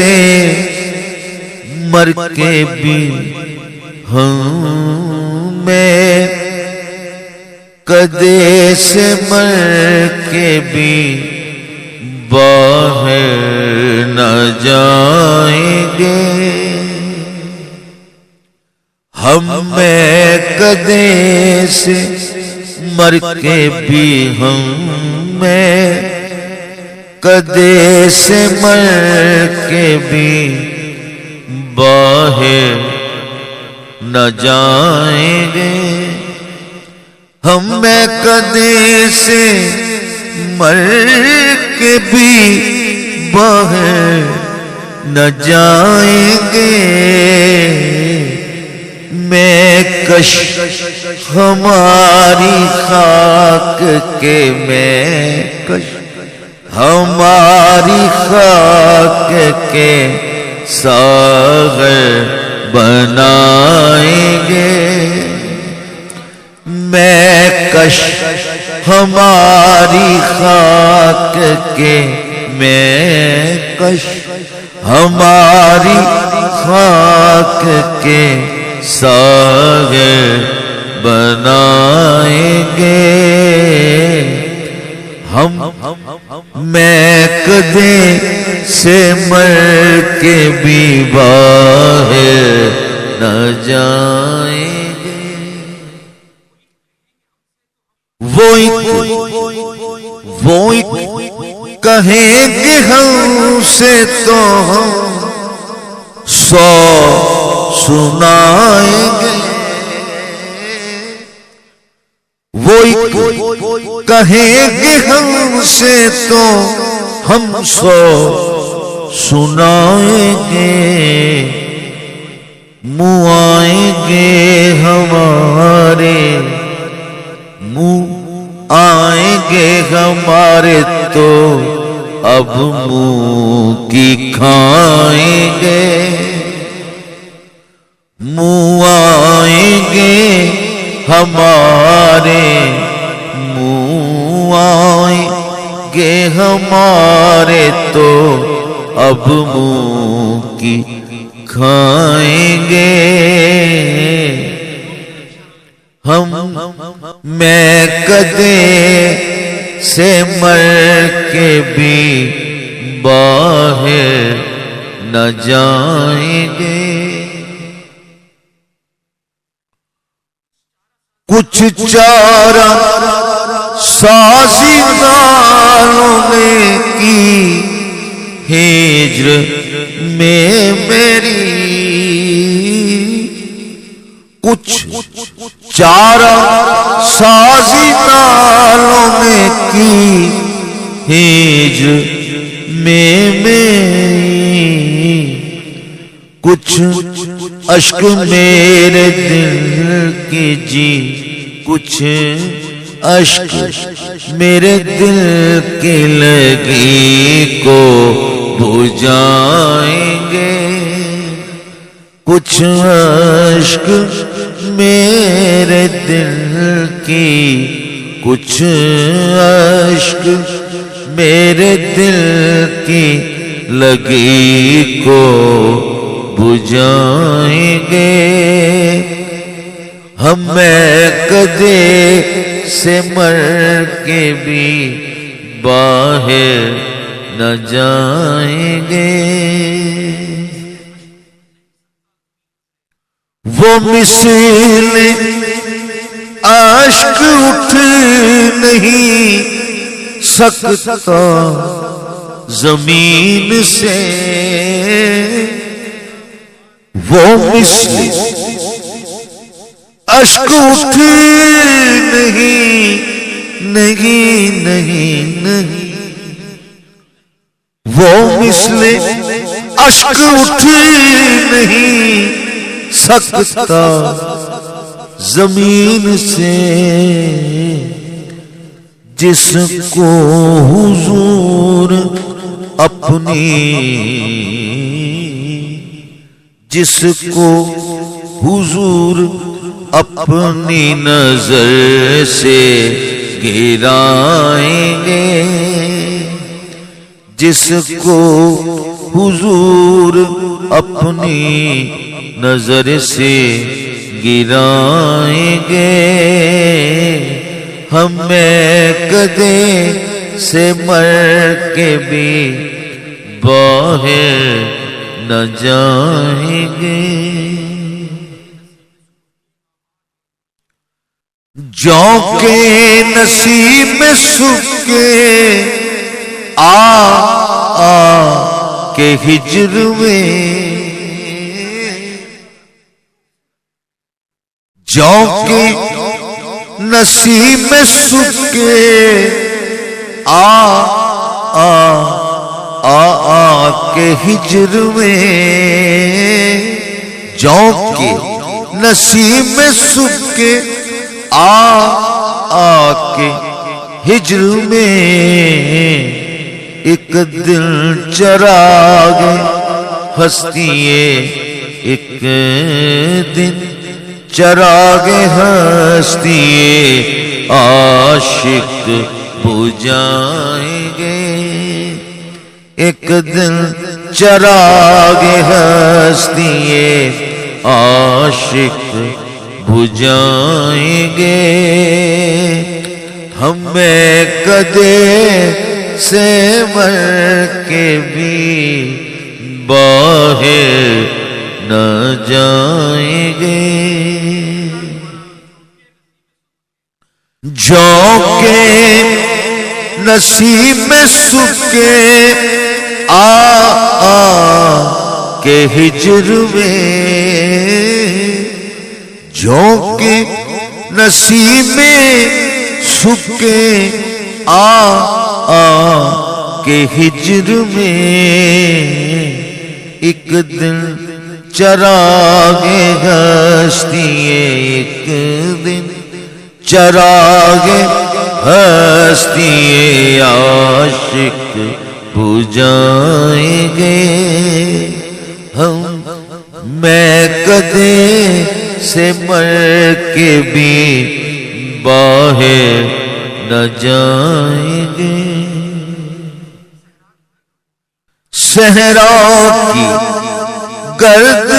سے مر کے بھی ہمیں، کدے سے مر کے بھی باہر نہ جائیں گے، ہمیں کدے سے مر کے بھی ہمیں، کدے سے مر کے بھی باہر نہ جائیں گے، ہمیں کدے سے مر کے بھی باہر نہ جائیں گے، میں کش ہماری خاک کے، میں کش ہماری خاک کے ساغر بنائیں گے، میں کش ہماری خاک کے، میں کش ہماری خاک کے ساغر بنائیں گے، ہم میں کدے سے مر کے بھی باہر نہ جائیں گے، وہی کہیں گے ہم سے تو ہم 100 سنائیں گے، وہی کہیں گے ہم سے تو ہم 100 سنائیں گے، منہ آئیں گے ہمارے، منہ آئیں گے ہمارے تو اب منہ کی کھائیں گے، منہ آئیں گے ہمارے، منہ آئیں گے ہمارے تو اب منہ کی کھائیں گے، ہم میں کدے سے مر کے بھی باہر نہ جائیں گے، کچھ چارہ سازگاروں نے کی ہجر میں میری، کچھ چارہ سازگاروں نے کی ہجر میں میری، کچھ اشک میرے دل کی جی، کچھ اشک میرے دل کی لگی کو بجھائیں گے، کچھ اشک میرے دل کی، کچھ اشک میرے دل کی لگی کو بجھائیں گے، ہمیں کدے سے مر کے بھی باہر نہ جائیں گے، وہ مثل اشک اٹھ نہیں سکتا زمین سے، وہ مثل اشک اٹھ نہیں، وہ مثل اشک اٹھ نہیں سکتا زمین سے، جس کو حضور اپنی، جس کو حضور اپنی نظر سے گرائیں گے، جس کو حضور اپنی نظر سے گرائیں گے ہمیں کدے سے مر کے بھی باہر نہ جائیں گے جو کے نصیب میں سکے آ کے ہجر میں جو کے نصیب میں سکے آ کے ہجر میں جو کے نصیب میں سکے آ کے ہجر میں ایک دل چراغ ہستیے ایک دن چراغ ہستیے عاشق بجھائیں گے ایک دن چراغ ہستیے عاشق بجھائیں گے ہمیں کدے سے مر کے بھی باہر نہ جائیں گے جو کے نصیب میں سکے آ کے ہجر میں جو کے نصیب میں سکے آ کے ہجر میں ایک دن چراغ ہستی ایک دن چراغ ہستی عاشق بجھائیں گے ہم میں کدے سے مر کے بھی باہر نہ جائیں گے صحرا کی گرد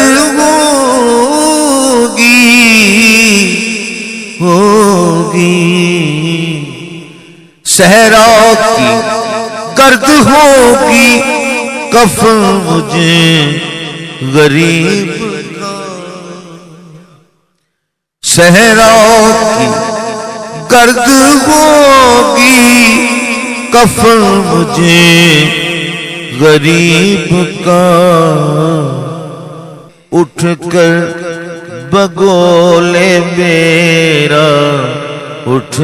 ہوگی صحرا کی گرد ہوگی کفن مجھے غریب صحرا کی گرد ہوگی کفن مجھے غریب کا اٹھ کر بگولے میرا اٹھ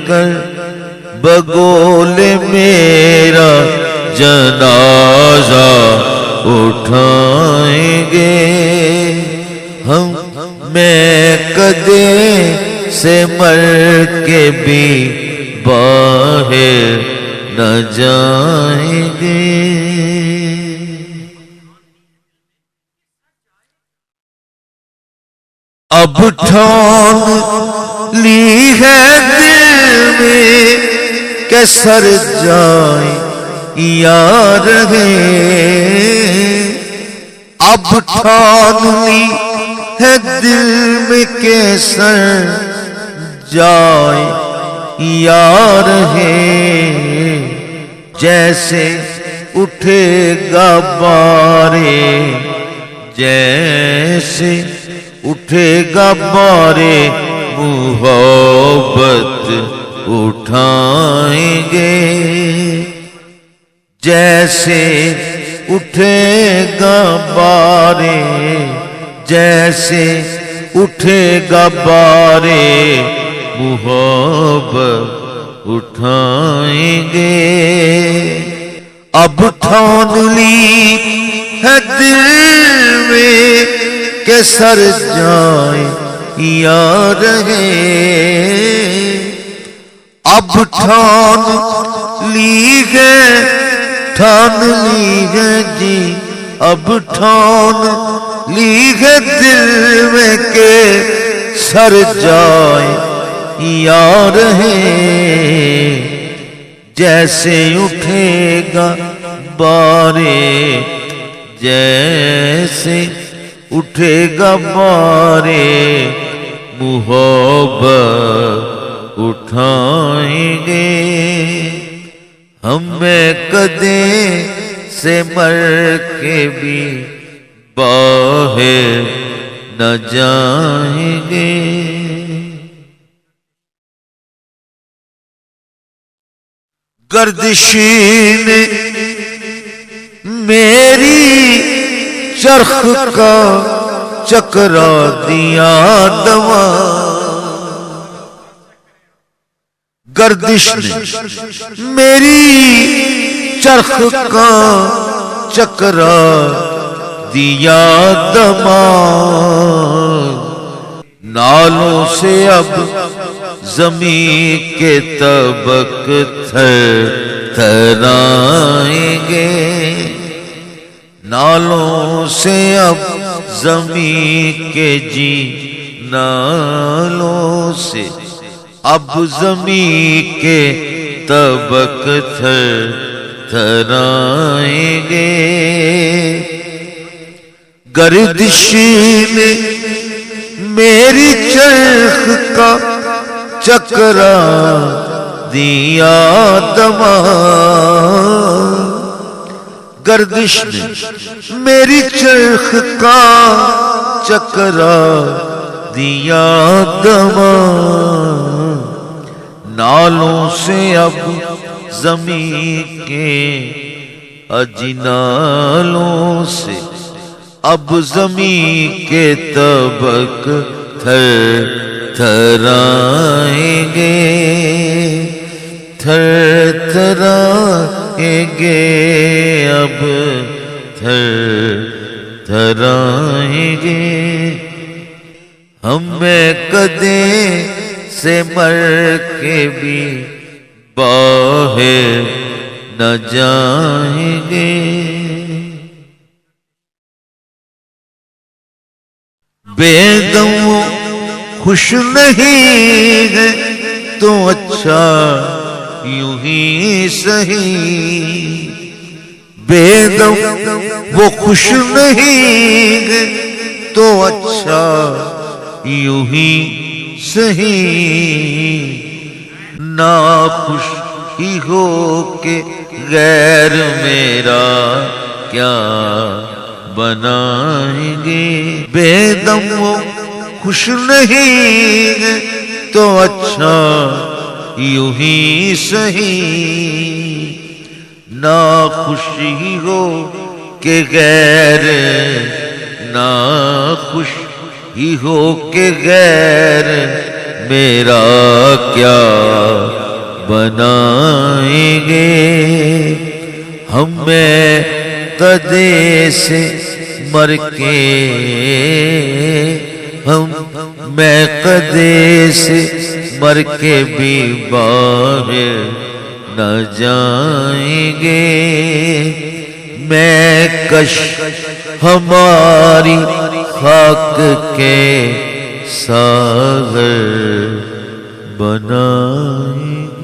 کر بگولے میرا جنازہ اٹھائیں گے ہم میں کدے سے مر کے بھی باہر نہ جائیں گے اب ٹھان لی ہے دل میں کہ سر جائیں یا رہے اب ٹھان لی ہے دل میں کہ سر جائیں یا رہے جیسے اٹھے گا بارے جیسے اٹھے گا بارے محبت اٹھائیں گے جیسے اٹھے گا بارے جیسے اٹھے گا بارے محبت اٹھائیں گے اب ٹھان لی ہے دل میں کہ سر جائیں یا رہے اب ٹھان لی ہے جی اب ٹھان لی ہے دل میں کہ سر جائیں یا رہے جیسے اٹھے گا بارے، جیسے اٹھے گا بارے محبت اٹھائیں گے، ہمیں کدے سے مر کے بھی باہر نہ جائیں گے۔ گردشین میری چرخ کا چکرا دیا دوا، گردش نے میری چرخ کا چکرا دیا دما، نالوں سے اب زمین کے طبق تھر تھرائیں گے، نالوں سے اب زمین کے جی، نالوں سے اب زمین کے طبق تھر تھرائیں گے۔ گردشین میری چرخ کا چکرا دیا دما، گردش نے میری چرخ کا چکرا دیا دما، نالوں سے اب زمین کے اجنالوں سے اب زمین کے طبق تھر تھرائیں گے، تھر تھرائیں گے، اب تھر تھرائیں گے، ہمیں کدے سے مر کے بھی باہر نہ جائیں گے۔ بے دم خوش نہیں ہے تو اچھا یوں ہی سہی، بے دم وہ خوش نہیں ہے تو اچھا یوں ہی سہی، ناخوش ہی ہو کے غیر میرا کیا بنائیں گے، بے دم وہ خوش نہیں ہے تو اچھا یوں ہی سہی، ناخوشی ہو کہ غیر، ناخوش ہی ہو کہ غیر میرا کیا بنائیں گے، ہمیں قدے سے مر کے، میں قدے سے مر کے بھی باہر نہ جائیں گے، میں کش ہماری خاک کے ساغر بنائیں گے۔